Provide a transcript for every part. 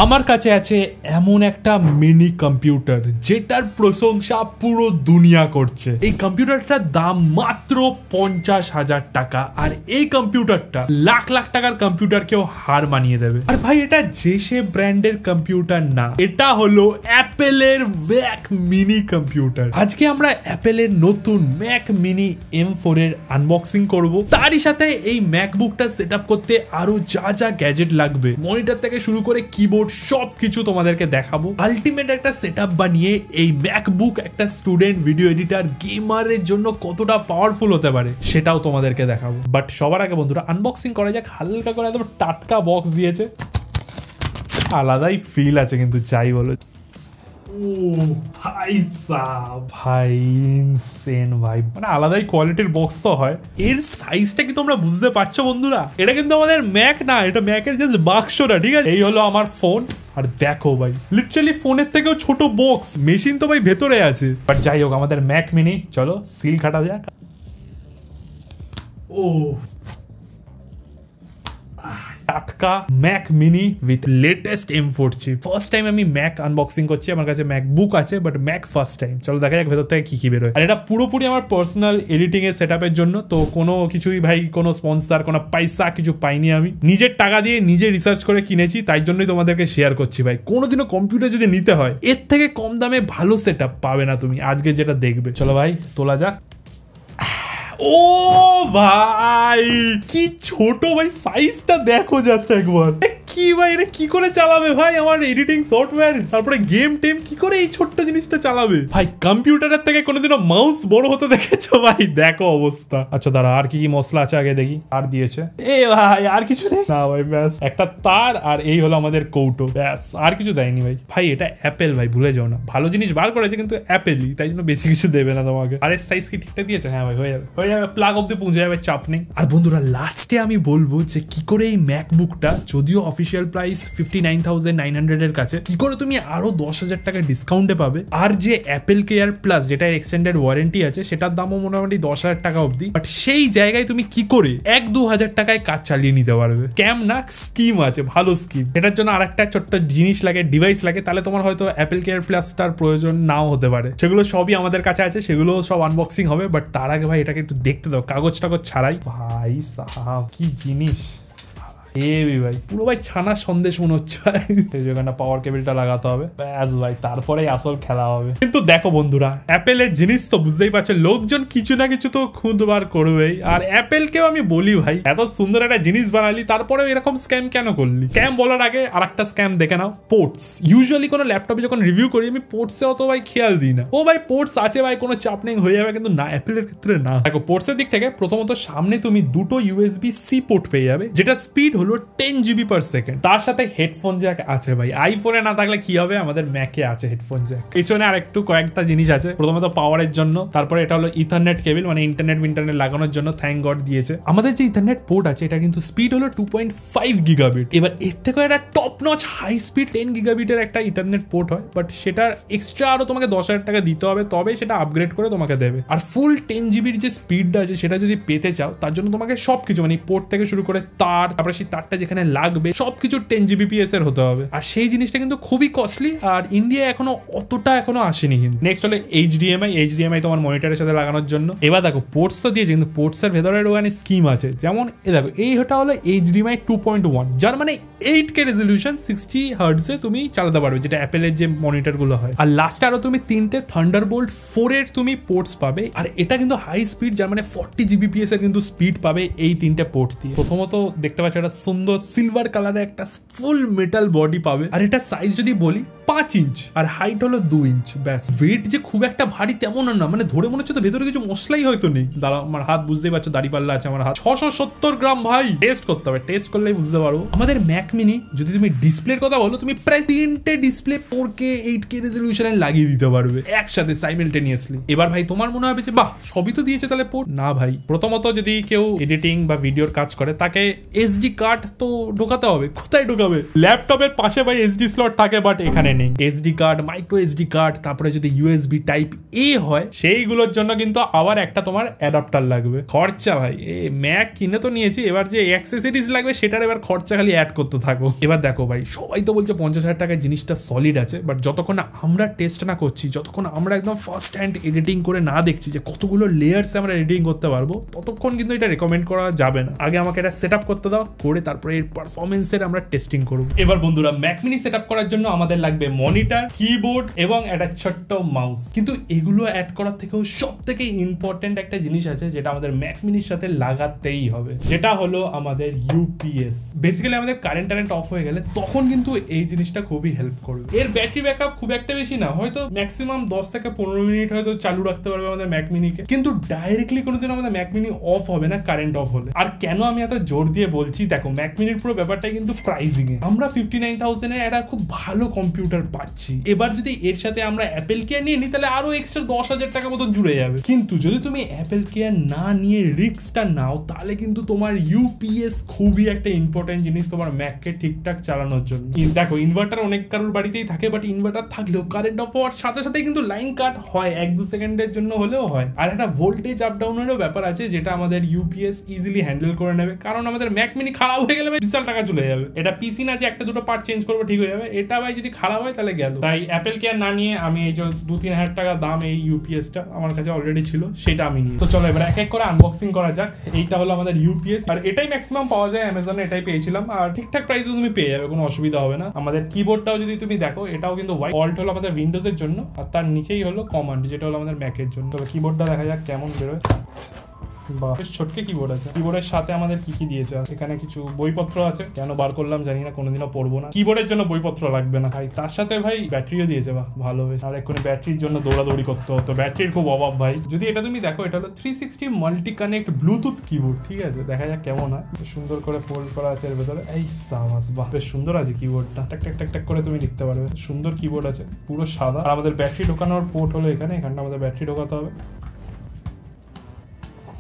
আমার কাছে আছে এমন একটা মিনি কম্পিউটার যেটার প্রশংসা পুরো দুনিয়া করছে। এই কম্পিউটারটার দাম মাত্র 50,000 টাকা, আর এই কম্পিউটারটা লাখ লাখ টাকার কম্পিউটারকেও হার মানিয়ে দেবে। আর ভাই এটা যে সে ব্র্যান্ডের কম্পিউটার না, এটা হলো অ্যাপেলের ম্যাক মিনি কম্পিউটার। আজকে আমরা অ্যাপেলের নতুন ম্যাক মিনি M4 এর আনবক্সিং করব। তারই সাথে এই ম্যাকবুকটা সেট আপ করতে আরো যা যা গ্যাজেট লাগবে, মনিটর থেকে শুরু করে কিবোর্ড, সবকিছু তোমাদেরকে দেখাবো। আলটিমেট একটা সেটআপ বানিয়ে এই ম্যাকবুক একটা স্টুডেন্ট, ভিডিও এডিটর, গেমারের জন্য কতটা পাওয়ারফুল হতে পারে সেটাও তোমাদেরকে দেখাবো। বাট সবার আগে বন্ধুরা আনবক্সিং করা যাক। হালকা করে একদম টাটকা বক্স দিয়েছে, আলাদাই ফিল আছে কিন্তু যাই বলো। ভাই ইনসেন ভাই, মানে আলাদাই কোয়ালিটির বক্স তো হয়। এর সাইজটা কি তোমরা বুঝতে পারছো বন্ধুরা? এটা কিন্তু আমাদের ম্যাক না, এটা ম্যাকের জাস্ট বাক্সটা, ঠিক আছে? এই হলো আমার ফোন, আর দেখো ভাই লিটারালি ফোনের থেকেও ছোট বক্স। মেশিন তো ভাই ভেতরে আছে, বাট যাই হোক আমাদের ম্যাক মিনি। চলো সিল কাটা যাক। ও টাটকা Mac mini with latest M4 chip. First time আমি ম্যাক আনবক্সিং করছি। আমার কাছে ম্যাকবুক আছে বাট ম্যাক ফার্স্ট টাইম। চলো দেখা যাক ভেতর থেকে কি কি বেরোয়। আর এটা পুরোপুরি আমার পার্সোনাল এডিটিং এর সেটআপের জন্য, তো কোনো কিছুই ভাই কোনো স্পন্সর, কোনো পয়সা কিছু পাইনি। আমি নিজের টাকা দিয়ে নিজে রিসার্চ করে কিনেছি, তাই জন্যই তোমাদেরকে শেয়ার করছি ভাই। কোনোদিনও কম্পিউটার যদি নিতে হয় এর থেকে কম দামে ভালো সেটআপ পাবে না তুমি আজকে যেটা দেখবে। চলো ভাই তোলা যাক। ও ভাই কি ছোট ভাই, সাইজটা দেখো জাস্ট একবার। কি ভাই এটা কি করে চালাবে ভাই আমার এডিটিং সফটওয়্যার, তারপরে গেম টেম কি করে এই ছোট্ট জিনিসটা চালাবে ভাই? কম্পিউটারের থেকে কোনোদিনও মাউস বড় হতে দেখেছো ভাই? দেখো অবস্থা। আচ্ছা দাঁড়া, আর কি কি মশলা আছে আগে দেখি। আর দিয়েছে এ ভাই, আর কিছু নেই না ভাই, ব্যাস একটা তার আর এই হলো আমাদের কৌটো, ব্যাস আর কিছু দেয়নি ভাই। ভাই এটা অ্যাপেল ভাই, ভুলে যাও না। ভালো জিনিস বার করেছে কিন্তু অ্যাপেলই, তাই জন্য বেশি কিছু দেবে না তোমাকে। আর এর সাইজ কি ঠিকঠাক দিয়েছে? হ্যাঁ ভাই হয়ে যাবে, হয়ে যাবে, প্লাগ অব্দি পৌঁছে যাবে, চাপ নেই। আর বন্ধুরা লাস্টে আমি বলবো যে কি করে এই ম্যাকবুকটা, যদিও অফিসিয়াল প্রাইস 59,900 এর কাছে, কি করে তুমি আরো 10,000 টাকা ডিসকাউন্টে পাবে। আর যে অ্যাপেল কেয়ার প্লাস যেটা এক্সটেন্ডেড ওয়ারেন্টি আছে সেটার দামও মোটামুটি 10,000 টাকা অব্দি। বাট সেই জায়গায় তুমি কি করে 1-2 হাজার টাকায় কাজ চালিয়ে নিতে পারবে। ক্যাম না, স্কিম আছে, ভালো স্কিম। এটার জন্য আর একটা ছোট্ট জিনিস লাগে, ডিভাইস লাগে, তাহলে তোমার হয়তো অ্যাপেল কেয়ার প্লাসটার প্রয়োজন নাও হতে পারে। সেগুলো সবই আমাদের কাছে আছে, সেগুলো সব আনবক্সিং হবে। বাট তার আগে ভাই এটাকে একটু দেখতে দাও, কাগজ টাগজ ছাড়াই। ভাই সাহাব কি জিনিস ভাই, পুরো ভাই ছানা সন্দেশ মনে হচ্ছে। সেই জায়গাটা পাওয়ার কেবলটা লাগাতে হবে, ব্যাস ভাই তারপরে আসল খেলা হবে। কিন্তু দেখো বন্ধুরা অ্যাপেলের জিনিস তো বুঝতেই পারছো, লোকজন কিছু না কিছু তো খুদ বার করবেই। আর অ্যাপেলকেও আমি বলি ভাই, এত সুন্দর একটা জিনিস বানালি তারপরে এরকম স্ক্যাম কেন করলি? স্ক্যাম বলার আগে আর একটা স্ক্যাম দেখে নাও, পোর্টস। ইউজুয়ালি কোনো ল্যাপটপে যখন রিভিউ করি আমি পোর্টসে অত ভাই খেয়াল দিই না। ও ভাই পোর্টস আছে ভাই, কোনো চাপ নেই, হয়ে যাবে, কিন্তু না, অ্যাপেলের ক্ষেত্রে না। দেখো পোর্টসের দিক থেকে প্রথমত সামনে তুমি দুটো USB-C পোর্ট পেয়ে যাবে, যেটা স্পিড হলো 10 GB per second। তার সাথে হেডফোন জ্যাক আছে ভাই। আইফোনে না থাকলে কি হবে, আমাদের ম্যাকে আছে হেডফোন জ্যাক। পিছনে আর একটু কয়েকটা জিনিস আছে, প্রথমত পাওয়ারের জন্য, তারপরে এটা হলো ইথারনেট কেবল, মানে ইন্টারনেট লাগানোর জন্য থ্যাঙ্ক গড দিয়েছে। আমাদের যে ইথারনেট পোর্ট আছে এটা কিন্তু স্পিড হলো 2.5 গিগাবিট। এবার এর থেকে একটা টপ নচ হাই স্পিড 10 গিগাবিটের একটা ইন্টারনেট পোর্ট হয়, বাট সেটার এক্সট্রা আরো তোমাকে 10,000 টাকা দিতে হবে, তবে সেটা আপগ্রেড করে তোমাকে দেবে। আর ফুল 10 জিবির যে স্পিডটা আছে সেটা যদি পেতে চাও, তার জন্য তোমাকে সবকিছু মানে পোর্ট থেকে শুরু করে তার, তারপরে সেই তারটা যেখানে লাগবে সবকিছু 10 Gbps এর হতে হবে। আর সেই জিনিসটা কিন্তু খুবই কস্টলি, আর ইন্ডিয়া এখনো অতটা আসেনি। কিন্তু নেক্সট হলো HDMI তোমার মনিটরের সাথে লাগানোর জন্য। এবার দেখো পোর্টস তো দিয়েছে, কিন্তু পোর্টস এর ভেতরের ওখানে স্কিম আছে, যেমন দেখো এইটা হলো HDMI 2.1, যার মানে 8K রেজলিউশন 60 Hz এ তুমি চালাতে পারবে, যেটা অ্যাপেলের যে মনিটর গুলো হয়। আর লাস্টে আরো তুমি 3টে থান্ডারবোল্ট 4 এর তুমি পোর্টস পাবে, আর এটা কিন্তু হাই স্পিড, যার মানে 40 Gbps এর কিন্তু স্পিড পাবে এই 3টে পোর্ট দিয়ে। প্রথমত দেখতে পাচ্ছ একটা সুন্দর সিলভার কালারের একটা ফুল মেটাল বডি পাবে। আর এটা সাইজ যদি বলি 5 ইঞ্চ, আর হাইট হলো 2 ইঞ্চ। ব্যাস, ওয়েট যে খুব একটা ভারী তেমন না, মানে ধরে মনে হচ্ছে তো ভেতরে কিছু মশলাই হয়তো নেই। দাঁড়া, আমার হাত বুঝতেই পারছো, দাড়ি পাল্লা আছে আমার হাত, 670 গ্রাম ভাই। টেস্ট করতে হবে, টেস্ট করলেই বুঝতে পারবো। আমাদের ম্যাক মিনি যদি তুমি ডিসপ্লের কথা বলো, তুমি প্রায় 3টে ডিসপ্লে 4K 8K রেজলিউশনে লাগিয়ে দিতে পারবে একসাথে সাইমেলটেনিয়াসলি। এবার ভাই তোমার মনে হবে যে বাহ সবই তো দিয়েছে তাহলে পোর্ট। না ভাই, প্রথমত যদি কেউ এডিটিং বা ভিডিওর কাজ করে তাকে SD কার্ড তো ঢোকাতে হবে। কোথায় ঢোকাবে? ল্যাপটপের পাশে ভাই SD স্লট থাকে, বাট এখানে নেই। SD card, micro SD card, তারপরে যদি ইউএসবি টাইপ এ হয় সেইগুলোর জন্য কিন্তু আবার একটা তোমার অ্যাডাপ্টার লাগবে। খরচা ভাই, এই ম্যাক কিনে তো নিয়েছি, এবার যে অ্যাক্সেসরিজ লাগবে সেটার এবার খরচা খালি অ্যাড করতে থাকো। এবার দেখো ভাই, সবাই তো বলছে 50,000 টাকায় জিনিসটা সলিড আছে, বাট যতক্ষণ আমরা টেস্ট না করছি, যতক্ষণ আমরা একদম ফার্স্ট হ্যান্ড এডিটিং করে না দেখছি যে কতগুলো লেয়ার্সে আমরা এডিটিং করতে পারবো, ততক্ষণ কিন্তু এটা রেকমেন্ড করা যাবে না। আগে আমাকে এটা সেট আপ করতে দাও, করে তারপরে এর পারফরমেন্সের আমরা টেস্টিং করবো। এবার বন্ধুরা, ম্যাক মিনি সেট আপ করার জন্য আমাদের লাগবে মনিটর, কিবোর্ড এবং একটা ছোট্ট মাউস। কিন্তু এগুলো অ্যাড করার থেকেও সব থেকে ইম্পর্টেন্ট একটা জিনিস আছে যেটা আমাদের ম্যাক মিনির সাথে লাগাতেই হবে, যেটা হলো আমাদের ইউপিএস। বেসিক্যালি আমাদের কারেন্ট অফ হয়ে গেলে তখন কিন্তু এই জিনিসটা খুবই হেল্প করবে। এর ব্যাটারি ব্যাকআপ খুব একটা বেশি না, হয়তো ম্যাক্সিমাম 10 থেকে 15 মিনিট হয়তো চালু রাখতে পারবে আমাদের ম্যাক মিনিকে, কিন্তু ডাইরেক্টলি কোনোদিন আমাদের ম্যাক মিনি অফ হবে না কারেন্ট অফ হলে। আর কেন আমি এত জোর দিয়ে বলছি, দেখো ম্যাক মিনির পুরো ব্যাপারটা কিন্তু প্রাইসিং এ। আমরা 59,000 এ একটা খুব ভালো কম্পিউটার পাচ্ছি। এবার যদি এর সাথে আমরা অ্যাপেল কেয়ার নিয়ে নিই তাহলে আরো এক্সট্রা 10,000 টাকা মতো জুড়ে যাবে। কিন্তু যদি তুমি অ্যাপেল কেয়ার না নিয়ে রিস্কটা নাও, তাহলে কিন্তু তোমার ইউপিএস খুবই একটা ইম্পর্টেন্ট জিনিস তোমার ম্যাককে ঠিকঠাক চালানোর জন্য। দেখো ইনভার্টার অনেক কারোর বাড়িতেই থাকে, বাট ইনভার্টার থাকলেও কারেন্ট অফ হওয়ার সাথে সাথে কিন্তু লাইন কাট হয়, 1-2 সেকেন্ডের জন্য হলেও হয়। আর একটা ভোল্টেজ আপ ডাউনেরও ব্যাপার আছে, যেটা আমাদের ইউপিএস ইজিলি হ্যান্ডেল করে নেবে, কারণ আমাদের ম্যাক মিনি খারাপ হয়ে গেলে বিশাল টাকা চলে যাবে। এটা পিসি না যে একটা দুটো পার্ট চেঞ্জ করবো ঠিক হয়ে যাবে, এটা ভাই যদি খারাপ হয় তাহলে গেল। তাই অ্যাপেল কেয়ার না নিয়ে আমি এই যে 2-3 হাজার টাকা দাম এই ইউপিএসটা আমার কাছে অলরেডি ছিল, সেটা আমি নিই। তো চলো এবার এক এক করে আনবক্সিং করা যাক। এইটা হলো আমাদের ইউপিএস, আর এটাই ম্যাক্সিমাম পাওয়া যায় অ্যামাজনে, এটাই পেয়েছিলাম, আর ঠিকঠাক প্রাইসে তুমি পেয়ে যাবে, কোনো অসুবিধা হবে না। আমাদের কিবোর্ডটাও যদি তুমি দেখো, এটাও কিন্তু হোয়াইট। অল্ট হলো আমাদের উইন্ডোজের জন্য, আর তার নিচেই হলো কমান্ড, যেটা হলো আমাদের ম্যাকের জন্য। তবে কিবোর্ডটা দেখা যাক কেমন বেরোয়। বাহ, বেশ ছোট্ট কিবোর্ড আছে। কিবোর্ডের সাথে আমাদের কি কি দিয়েছে, এখানে কিছু বইপত্র আছে, কেন বার করলাম জানি না, কোনোদিনও পড়বো না। কিবোর্ডের জন্য বইপত্র লাগবে না ভাই। তার সাথে ভাই ব্যাটারিও দিয়েছে, বাহ ভালো বেশ। আর এক্ষুনি ব্যাটারির জন্য দৌড়াদৌড়ি করতে হতো, ব্যাটারির খুব অভাব ভাই। যদি এটা তুমি দেখো, এটা হলো 360 মাল্টি কানেক্ট ব্লুটুথ কিবোর্ড, ঠিক আছে, দেখা যাক কেমন হয়। সুন্দর করে ফোল্ড করা আছে এর ভেতরে, এই সাবাস, বাহ বেশ সুন্দর আছে কিবোর্ডটা, টাক টাক টাক টাক করে তুমি লিখতে পারবে। সুন্দর কিবোর্ড আছে, পুরো সাদা। আর আমাদের ব্যাটারি ঢোকানোর পোর্ট হলো এখানে, এখানটা আমাদের ব্যাটারি ঢোকাতে হবে।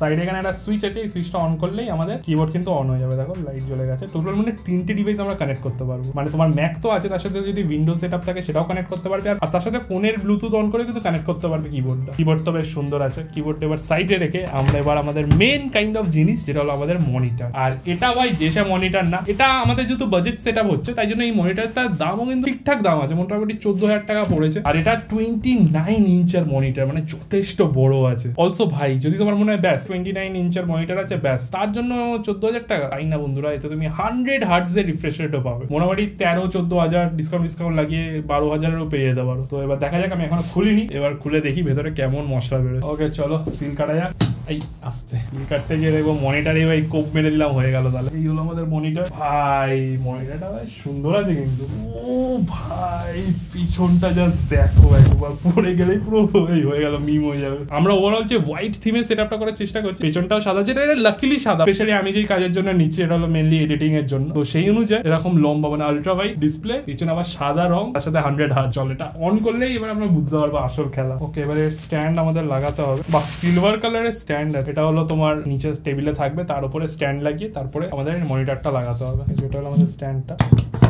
সাইডে এখানে একটা সুইচ আছে, এই সুইচটা অন করলেই আমাদের কিবোর্ড কিন্তু অন হয়ে যাবে। দেখো লাইট জ্বলে গেছে। টোটাল মানে 3টে ডিভাইস আমরা কানেক্ট করতে পারবো, মানে তোমার ম্যাক তো আছে, তার সাথে যদি উইন্ডোজ সেটআপ থাকে সেটাও কানেক্ট করতে পারবে, আর তার সাথে ফোনের ব্লুটুথ অন করে কিন্তু কানেক্ট করতে পারবে কিবোর্ডটা। কিবোর্ড তো বেশ সুন্দর আছে। কিবোর্ডটা এবার সাইডে রেখে আমরা এবার আমাদের মেন কাইন্ড অফ জিনিস, যেটা হলো আমাদের মনিটর। আর এটা ভাই যেসব মনিটর না, এটা আমাদের যেহেতু বাজেট সেটআপ হচ্ছে, তাই জন্য এই মনিটরটার দামও কিন্তু ঠিকঠাক দাম আছে, মোটামুটি 14,000 টাকা পড়েছে। আর এটা 29 ইঞ্চের মনিটর, মানে যথেষ্ট বড় আছে। অলসো ভাই যদি তোমার মনে হয় ব্যাস 29 ইঞ্চের মনিটর আছে ব্যাস, তার জন্য 14,000 টাকা, তাই না বন্ধুরা? এতে তুমি 100 হার্টজের রিফ্রেশ রেটও পাবে, মোটামুটি 13-14,000 ডিসকাউন্ট লাগিয়ে 12,000-এরও পেয়ে যেতে পারো। তো এবার দেখা যাক, আমি এখনো খুলিনি, এবার খুলে দেখি ভেতরে কেমন মশলা বেরোয়। ওকে চলো সিল কাটা যাক। এই আস্তে সিল কাটতে গিয়ে দেখবো মনিটরে ভাই কোপ মেরে দিলাম, হয়ে গেল। তাহলে এই হলো আমাদের মনিটর। ভাই মনিটরটা ভাই সুন্দর আছে কিন্তু, ও ভাই পিছনটা জাস্ট দেখো, একবার পড়ে গেলেই পুরো হয়ে গেল, মিম হয়ে যাবে। আমরা ওভারঅল যে হোয়াইট থিমে সেটআপটা করার চেষ্টা করছি, পেছনটাও সাদা, যেটা লাকিলি সাদা, স্পেশালি আমি যেই কাজের জন্য নিচ্ছি, এটা হলো মেনলি এডিটিং এর জন্য। তো সেই অনুযায়ী এরকম লম্বা মানে আলট্রা ওয়াইড ডিসপ্লে, পিছনে আবার সাদা রং, তার সাথে 100 হার্জ। চল এটা অন করলেই এবার আমরা বুঝতে পারবো আসল খেলা। ওকে এবারে স্ট্যান্ড আমাদের লাগাতে হবে, বা সিলভার কালারের স্ট্যান্ড, এটা হলো তোমার নিচে টেবিলে থাকবে, তার উপরে স্ট্যান্ড লাগিয়ে তারপরে আমাদের মনিটরটা লাগাতে হবে। যেটা হলো আমাদের স্ট্যান্ডটা,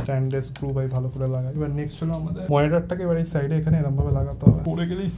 স্ট্যান্ডের স্ক্রু ভাই ভালো করে লাগাই। এবার নেক্সট হলো আমাদের মনিটরটাকে এবার এই সাইডে এখানে এরকম ভাবে লাগাতে হবে, পড়ে গেলেই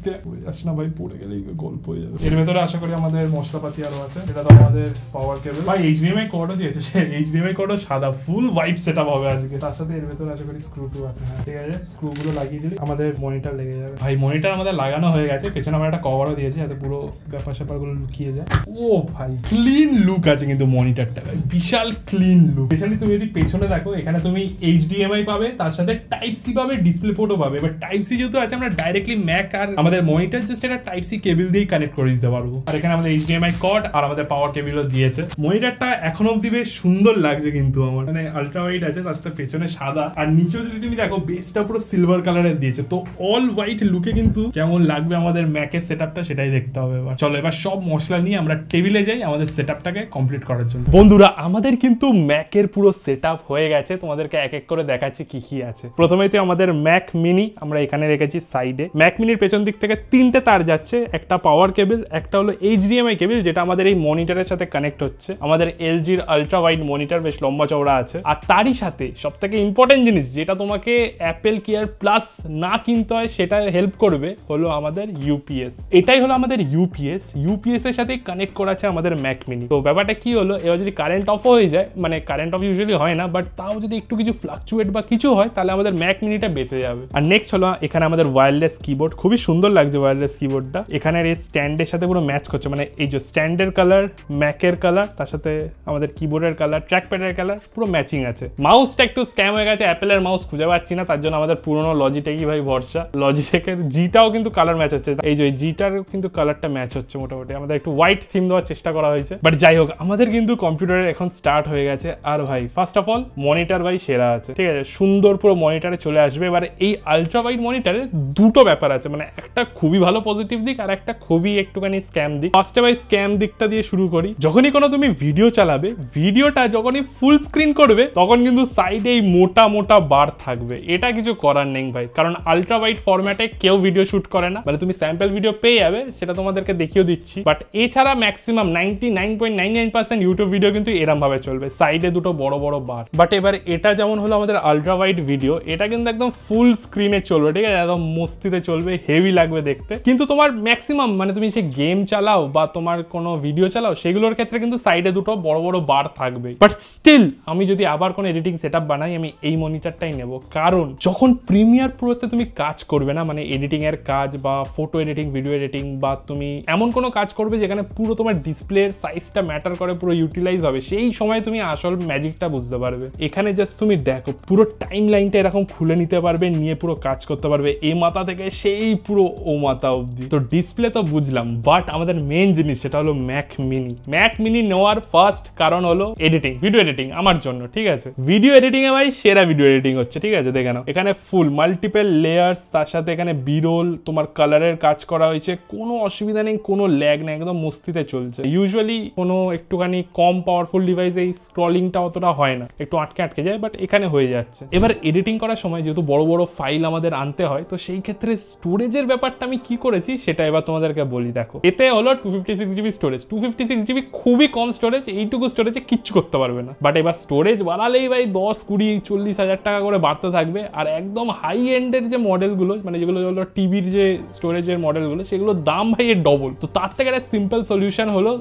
যাস না ভাই, পড়ে গেলেই গল্প হয়ে যাবে। এর ভেতরে আশা করি আমাদের মশলাপাতি আরো আছে। এটা তো আমাদের পাওয়ার কেবল, ভাই HDMI কোডও দিয়েছে, সে HDMI কোডও সাদা, ফুল হোয়াইট সেটআপ হবে আজকে। তার সাথে এর ভেতরে আশা করি স্ক্রু টু আছে। হ্যাঁ ঠিক আছে, স্ক্রু গুলো লাগিয়ে দিলে আমাদের মনিটর লেগে যাবে। ভাই মনিটর আমাদের লাগানো হয়ে গেছে, পেছনে আমরা একটা কভারও দিয়েছি যাতে পুরো ব্যাপার স্যাপার গুলো লুকিয়ে যায়। ও ভাই ক্লিন লুক আছে কিন্তু মনিটরটা, ভাই বিশাল ক্লিন লুক। স্পেশালি তুমি যদি পেছনে দেখো, এখানে তুমি HDMI পাবে, তার সাথে টাইপ সি পাবে, ডিসপ্লে পোর্টও পাবে। এবার টাইপ সি যেহেতু আছে, আমরা ডাইরেক্টলি ম্যাক আর আমাদের মনিটর জাস্ট একটা টাইপ সি কেবল দিয়ে কানেক্ট করে দিতে পারবো। আর এখানে আমাদের HDMI কর্ড আর আমাদের পাওয়ার কেবলও দিয়েছে। মনিটরটা এখনো অব্দি বেশ সুন্দর লাগছে কিন্তু আমার, মানে আলট্রা ওয়াইড আছে, তার সাথে পেছনে সাদা, আর নিচেও যদি তুমি দেখো বেসটা পুরো সিলভার কালারের দিয়েছে। তো অল হোয়াইট লুকে কিন্তু কেমন লাগবে আমাদের ম্যাকের সেটআপটা, সেটাই দেখতে হবে। এবার চলো এবার সব মশলা নিয়ে আমরা টেবিলে যাই আমাদের সেটআপটাকে কমপ্লিট করার জন্য। বন্ধুরা আমাদের কিন্তু ম্যাকের পুরো সেটআপ হয়ে গেছে, তোমাদেরকে এক এক এক করে দেখাচ্ছি কি কি আছে। প্রথমেই তো আমাদের ম্যাক মিনি আমরা এখানে রেখেছি সাইডে। ম্যাক মিনির পেছন দিক থেকে 3টে তার যাচ্ছে, একটা পাওয়ার কেবল, একটা হলো HDMI কেবল যেটা আমাদের এই মনিটরের সাথে কানেক্ট হচ্ছে। আমাদের LG-র আলট্রা ওয়াইড মনিটর বেশ লম্বা চওড়া আছে। আর তারই সাথে সবথেকে ইম্পর্টেন্ট জিনিস যেটা তোমাকে অ্যাপেল কেয়ার প্লাস না কিনতে হয় সেটা হেল্প করবে হলো আমাদের ইউপিএস। এটাই হলো আমাদের ইউপিএস এর সাথে কানেক্ট করা আছে আমাদের ম্যাক মিনি। তো ব্যাপারটা কি হলো, এবার যদি কারেন্ট অফ হয়ে যায়, মানে কারেন্ট অফ ইউজুয়ালি হয় না, বাট তাও যদি একটু কিছু ফ্লাকচুয়েট বা কিছু হয় তাহলে আমাদের ম্যাক মিনিটা বেঁচে যাবে। আর নেক্সট হলো এখানে আমাদের ওয়্যারলেস কিবোর্ড, খুবই সুন্দর লাগছে ওয়্যারলেস কিবোর্ডটা। এখানের এই স্ট্যান্ডের সাথে পুরো ম্যাচ করছে, মানে এই যে স্ট্যান্ডের কালার, ম্যাকের কালার, তার সাথে আমাদের কিবোর্ডের কালার, ট্র্যাক প্যাডের কালার পুরো ম্যাচিং আছে। মাউসটা একটু স্ক্যাম হয়ে গেছে, অ্যাপেলের মাউস খুঁজে পাচ্ছি না, তার জন্য আমাদের পুরোনো লজিটেকই ভাই ভরসা। লজিটেকের জিটাও কিন্তু কালার ম্যাচ হচ্ছে, এই যে জিটার কিন্তু কালারটা ম্যাচ হচ্ছে মোটামুটি। আমাদের একটু হোয়াইট থিম দেওয়ার চেষ্টা করা হয়েছে, বাট যাই হোক আমাদের কিন্তু কম্পিউটারের এখন স্টার্ট হয়ে গেছে। আর ভাই ফার্স্ট অফ অল মনিটর ভাই সেরা আছে, ঠিক আছে, সুন্দর পুরো মনিটরে চলে আসবে। এবার এই আলট্রা ওয়াইড মনিটরে দুটো ব্যাপার আছে, মানে একটা খুবই ভালো পজিটিভ দিক আর একটা খুবই একটুখানি স্ক্যাম দিক। ফার্স্টে ভাই স্ক্যাম দিকটা দিয়ে শুরু করি। যখনই কোনো তুমি ভিডিও চালাবে, ভিডিওটা যখনই ফুল স্ক্রিন করবে তখন কিন্তু সাইডে এই মোটা মোটা বার থাকবে। এটা কিছু করার নেই ভাই, কারণ আলট্রা ওয়াইড ফরম্যাটে কেউ ভিডিও শুট করে না, মানে তুমি স্যাম্পল ভিডিও পেয়ে যাবে, সেটা তোমাদেরকে দেখিয়ে দিচ্ছি। বাট এছাড়া ম্যাক্সিমাম 99.99% ইউটিউব ভিডিও কিন্তু এরম ভাবে চলবে, সাইডে দুটো বড় বড় বার। বাট এবার এটা যেমন হলো আমাদের আলট্রা ওয়াইড ভিডিও, এটা কিন্তু একদম ফুল স্ক্রিনে চলবে, ঠিক আছে, একদম মস্তিতে চলবে, হেভি লাগবে দেখতে। কিন্তু তোমার ম্যাক্সিমাম মানে তুমি যে গেম চালাও বা তোমার কোনো ভিডিও চালাও সেগুলোর ক্ষেত্রে কিন্তু সাইডে দুটো বড় বড় বার থাকবে। বাট স্টিল আমি যদি আবার কোনো এডিটিং সেটআপ বানাই, আমি এই মনিটরটাই নেব, কারণ যখন প্রিমিয়ার প্রোতে তুমি কাজ করবে না, মানে এডিটিং এর কাজ বা ফটো এডিটিং, ভিডিও এডিটিং, বা তুমি এমন কোনো কাজ করবে যেখানে পুরো তোমার ডিসপ্লের সাইজটা ম্যাটার করে, পুরো ইউটিলাইজ হবে, সেই সময় তুমি আসল ম্যাজিকটা বুঝতে পারবে। এখানে জাস্ট তুমি দেখো পুরো টাইম লাইনটা এরকম খুলে নিতে পারবে, নিয়ে পুরো কাজ করতে পারবে, এই মাথা থেকে সেই পুরো ও মাথা অবধি। তো ডিসপ্লে তো বুঝলাম, বাট আমাদের মেইন জিনিস সেটা হলো ম্যাক মিনি। ম্যাক মিনি নেওয়ার ফার্স্ট কারণ হলো এডিটিং, ভিডিও এডিটিং আমার জন্য, ঠিক আছে, ভিডিও এডিটিং এ ভাই সেরা ভিডিও এডিটিং হচ্ছে, ঠিক আছে, দেখে নাও এখানে ফুল মাল্টিপল লেয়ার্স, তার সাথে এখানে বিরোল তোমার কালারের কাজ করা হয়েছে, কোনো অসুবিধা নেই, কোনো ল্যাগ নেই, একদম মস্তিতে চলছে। ইউজুয়ালি কোনো একটুখানি কম পাওয়ারফুল ডিভাইসে এই স্ক্রলিংটা অতটা হয় না, একটু আটকে আটকে যায়, বাট এখানে হয়ে যাচ্ছে। এবার এডিটিং করার সময় যেহেতু বড় বড় ফাইল আমাদের আনতে হয়, তো সেই ক্ষেত্রে স্টোরেজের ব্যাপারটা আমি কি করেছি সেটা এবার তোমাদেরকে বলি। দেখো এতে হলো 256GB স্টোরেজ, 256GB খুবই কম স্টোরেজ, এইটুকু স্টোরেজে কিচ্ছু করতে পারবে না। বাট এবার স্টোরেজ বাড়ালেই ভাই 10, 20, 40 হাজার টাকা করে বাড়তে থাকবে। আর একদম হাই এন্ডের যে মডেলগুলো, মানে যেগুলো হলো টিভির যে স্টোরেজের মডেলগুলো, সেগুলোর দাম ভাই এর ডবল। তো তার থেকে একটা সিম্পল সলিউশন হলো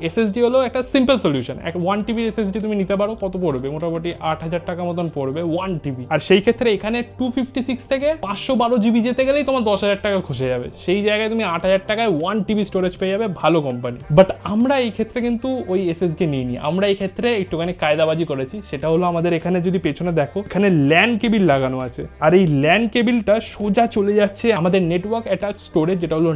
এসএসডি হলো একটা সিম্পল সলিউশন। 1TB এসএসডি তুমি নিতে পারো, কত পড়বে, মোটামুটি 8000 টাকা মতন পড়বে 1TB। আর সেই ক্ষেত্রে এখানে 256 থেকে 512GB যেতে গেলেই তোমার 10,000 টাকা খসে যাবে, সেই জায়গায় তুমি 8000 টাকায় 1TB স্টোরেজ পেয়ে যাবে, ভালো কোম্পানি। বাট আমরা এই ক্ষেত্রে কিন্তু ওই এসএসডি নিইনি, আমরা এই ক্ষেত্রে একটুখানি কায়দাবাজি করেছি। সেটা হলো আমাদের এখানে যদি পেছনে দেখো, এখানে ল্যান কেবিল লাগানো আছে, আর এই ল্যান কেবিলটা সোজা চলে যাচ্ছে আমাদের নেটওয়ার্ক অ্যাটাচ স্টোরেজ, যেটা হলো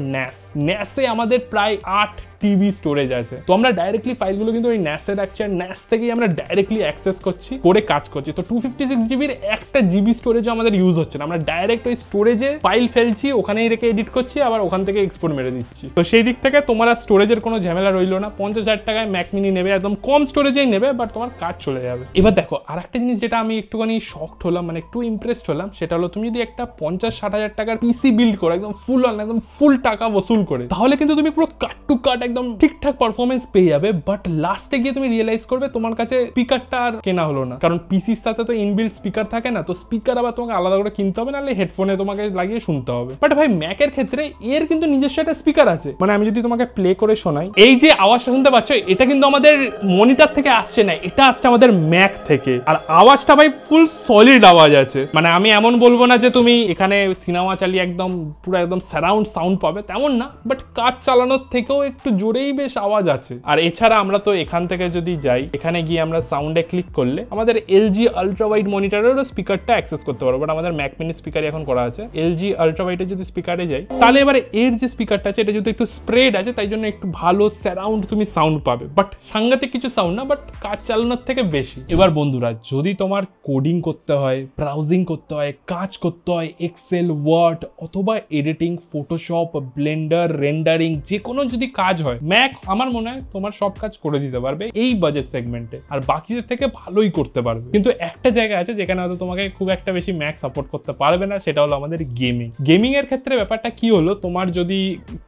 ন্যাসে আমাদের প্রায় 8TB স্টোরেজ আছে। তো আমরা ডাইরেক্টলি ফাইলগুলো কিন্তু ওই ন্যাসে রাখছি, আর ন্যাস থেকেই আমরা ডাইরেক্টলি অ্যাক্সেস করছি, করে কাজ করছি। তো 256GBর 1GB স্টোরেজও আমাদের ইউজ হচ্ছে না, আমরা ডাইরেক্ট ওই স্টোরেজে ফাইল ফেলছি, ওখানেই রেখে এডিট করছি, আবার ওখান থেকে এক্সপোর্ট মেরে দিচ্ছি। তো সেই দিক থেকে তোমার আর স্টোরেজের কোনো ঝামেলা রইলো না। 50,000 টাকায় ম্যাক মিনি নেবে, একদম কম স্টোরেজেই নেবে, বাট তোমার কাজ চলে যাবে। এবার দেখো আর একটা জিনিস যেটা আমি একটুখানি শকড হলাম, মানে একটু ইমপ্রেসড হলাম, সেটা হলো তুমি যদি একটা 50-60 হাজার টাকার পিসি বিল্ড করো একদম ফুল অন, একদম ফুল টাকা বসুল করে, তাহলে কিন্তু তুমি পুরো কাট টু কাট একদম ঠিকঠাক পারফরমেন্স পেয়ে যাবে। বাট লাস্টে গিয়ে তুমি রিয়েলাইজ করবে তোমার কাছে স্পিকারটা আর কেনা হলো না, কারণ পিসির সাথে তো ইনবিল্ট স্পিকার থাকে না, তো স্পিকার আবার তোমাকে আলাদা করে কিনতে হবে, নাহলে হেডফোনে তোমাকে লাগিয়ে শুনতে হবে। বাট ভাই ম্যাকের ক্ষেত্রে এর কিন্তু নিজস্ব একটা স্পিকার আছে, মানে আমি যদি তোমাকে প্লে করে শোনাই, এই যে আওয়াজটা শুনতে পাচ্ছ, এটা কিন্তু আমাদের মনিটর থেকে আসছে না, এটা আসছে আমাদের ম্যাক থেকে। আর আওয়াজটা ভাই ফুল সলিড আওয়াজ আছে, মানে আমি এমন বলবো না যে তুমি এখানে সিনেমা চালিয়ে একদম পুরো একদম সারাউন্ড সাউন্ড পাবে, তেমন না, বাট কাজ চালানোর থেকেও একটু জোরেই বেশ আওয়াজ আছে। আর এছাড়া আমরা তো এখান থেকে যদি যাই, এখানে গিয়ে আমরা সাউন্ডে ক্লিক করলে আমাদের LG আলট্রা ওয়াইড মনিটরেরও স্পিকারটা অ্যাক্সেস করতে পারবো, বাট আমাদের ম্যাক মিনি স্পিকারই এখন করা আছে। LG আলট্রা ওয়াইডের যদি স্পিকারে যাই, তাহলে এবারে এর যে স্পিকারটা আছে, এটা যদি একটু স্প্রেড আছে, তাই জন্য একটু ভালো সারাউন্ড তুমি সাউন্ড পাবে, বাট সাংঘাতিক কিছু সাউন্ড না, বাট কাজ চালানোর থেকে বেশি। এবার বন্ধুরা, যদি তোমার কোডিং করতে হয়, ব্রাউজিং করতে হয়, কাজ করতে হয়, এক্সেল, ওয়ার্ড অথবা এডিটিং, ফটোশপ, ব্লেন্ডার, রেন্ডারিং, যে কোনো যদি কাজ হয়, ম্যাক আমার মনে হয় তোমার সব কাজ করে দিতে পারবে এই বাজেট সেগমেন্টে, আর বাকিদের থেকে ভালোই করতে পারবে। কিন্তু একটা জায়গা আছে যেখানে হয়তো তোমাকে খুব একটা বেশি ম্যাক সাপোর্ট করতে পারবে না, সেটা হলো আমাদের গেমিং এর ক্ষেত্রে ব্যাপারটা কি হলো, তোমার যদি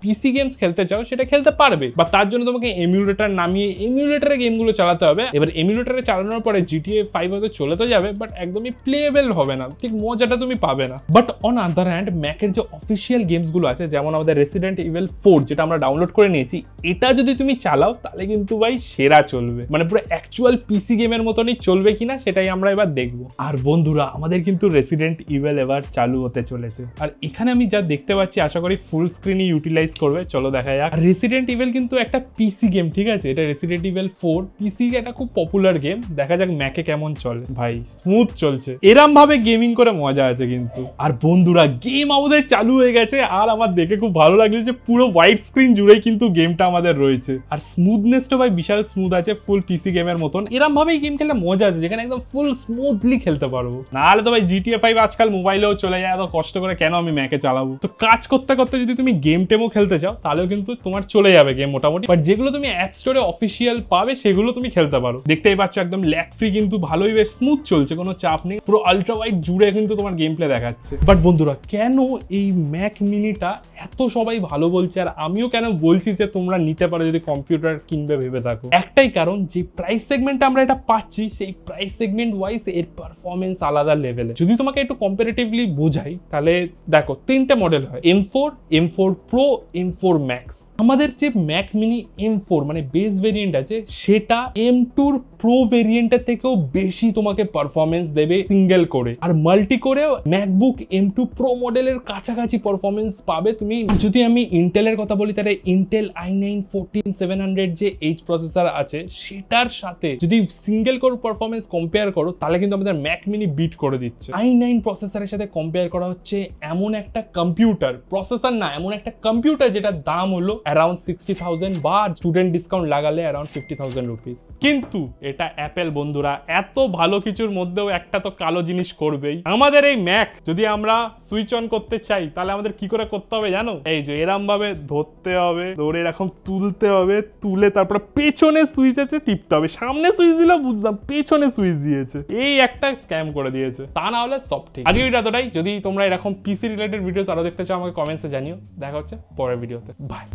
পিসি গেমস খেলতে চাও সেটা খেলতে পারবে, বা তার জন্য তোমাকে এমুলেটর নামিয়ে এমুলেটরে গেমগুলো চালাতে হবে। এবার এমুলেটরে চালানোর পরে GTA 5 হয়তো চলে তো যাবে, বাট একদমই প্লেয়েবল হবে না, ঠিক মজাটা তুমি পাবে না। বাট অন আদার হ্যান্ড ম্যাকের যে অফিসিয়াল গেমস গুলো আছে, যেমন আমাদের রেসিডেন্ট ইভিল 4 যেটা আমরা ডাউনলোড করে নিয়েছি, এটা যদি তুমি চালাও তাহলে কিন্তু ভাই সেরা চলবে, মানে পুরো অ্যাকচুয়াল পিসি গেমের মতনই চলবে কিনা সেটাই আমরা এবার দেখবো। আর বন্ধুরা আমাদের কিন্তু রেসিডেন্ট ইভিল এবার চালু হতে চলেছে, আর এখানে আমি যা দেখতে পাচ্ছি আশা করি ফুল স্ক্রিনই ইউটিলাইজ করবে। চলো দেখা যাক। রেসিডেন্ট ইভিল কিন্তু একটা পিসি গেম, ঠিক আছে, এটা রেসিডেন্ট ইভিল 4 পিসি একটা খুব পপুলার গেম। দেখা যাক ম্যাকে কেমন চলে। ভাই স্মুথ চলছে, এরম ভাবে গেমিং করে মজা আছে কিন্তু। আর বন্ধুরা গেম আমাদের চালু হয়ে গেছে, আর আমার দেখে খুব ভালো লাগলো যে পুরো হোয়াইট স্ক্রিন জুড়েই কিন্তু গেমটা আমাদের রয়েছে, আর স্মুথনেসটা ভাই বিশাল স্মুথ আছে, ফুল পিসি গেমের মতন। এরম ভাবেই গেম খেললে মজা আছে, যেখানে একদম ফুল স্মুথলি খেলতে পারবো। নাহলে তো ভাই GTA 5 আজকাল মোবাইলেও চলে যায়, এত কষ্ট করে কেন আমি ম্যাকে চালাবো। তো কাজ করতে করতে যদি তুমি গেম টেমও খেলতে চাও তাহলেও কিন্তু তোমার চলে যাবে গেম মোটামুটি, বাট যেগুলো তুমি অ্যাপ স্টোরে অফিসিয়াল পাবে সেগুলো তুমি খেলতে পারো। দেখতেই পাচ্ছ একদম ল্যাগ ফ্রি, কিন্তু ভালোই বেশ স্মুথ চলছে, কোনো চাপ নেই, পুরো আলট্রা ওয়াইড জুড়ে কিন্তু তোমার গেম প্লে দেখাচ্ছে। বাট বন্ধুরা কেন এই ম্যাক মিনিটা এত সবাই ভালো বলছে, আর আমিও কেন বলছি যে তোমরা নিতে পারো যদি কম্পিউটার কিনবে ভেবে থাকো, একটাই কারণ, যে প্রাইস সেগমেন্টে আমরা এটা পাচ্ছি সেই প্রাইস সেগমেন্ট ওয়াইজ এর পারফরমেন্স আলাদা লেভেলে। যদি তোমাকে একটু কম্পারেটিভলি বোঝাই তাহলে দেখো তিনটে মডেল হয়, M4, M4 Pro, M4 Max। আমাদের যে ম্যাক মিনি M4 মানে বেস ভেরিয়েন্ট আছে, সেটা M2 প্রো ভেরিয়েন্টের থেকেও বেশি তোমাকে পারফরমেন্স দেবে সিঙ্গেল করে, আর মাল্টি করে ম্যাকবুক M2 প্রো মডেলের কাছাকাছি পারফরমেন্স পাবে তুমি। যদি আমি ইন্টেলের কথা বলি তাহলে ইন্টেল i9-14700 যে এইচ প্রসেসর আছে সেটার সাথে যদি সিঙ্গেল কোর পারফরমেন্স কম্পেয়ার করো তাহলে কিন্তু আমাদের ম্যাক মিনি বিট করে দিচ্ছে। i9 প্রসেসরের সাথে কম্পেয়ার করা হচ্ছে এমন একটা কম্পিউটার, প্রসেসর না, এমন একটা কম্পিউটার যেটার দাম হলো অ্যারাউন্ড 60,000 বা স্টুডেন্ট ডিসকাউন্ট লাগালে অ্যারাউন্ড 50,000 রুপিস। কিন্তু এটা অ্যাপেল বন্ধুরা, এত ভালো কিছুর মধ্যেও একটা তো কালো জিনিস করবেই। আমাদের এই ম্যাক যদি আমরা সুইচ অন করতে চাই তাহলে আমাদের কি করে করতে হবে জানো? এই যে এরম ভাবে ধরতে হবে, ধরে এরকম তুলতে হবে, তুলে তারপরে পেছনে সুইচ আছে টিপতে হবে। সামনে সুইচ দিলে বুঝতাম, পেছনে সুইচ দিয়েছে, এই একটা স্ক্যাম করে দিয়েছে। তা না হলে সব ঠিক। আজকে ভিডিও এতটাই। যদি তোমরা এরকম পিসি রিলেটেড ভিডিওস আরো দেখতে চাও আমাকে কমেন্টসে জানিও। দেখা হচ্ছে পরের ভিডিওতে, বাই।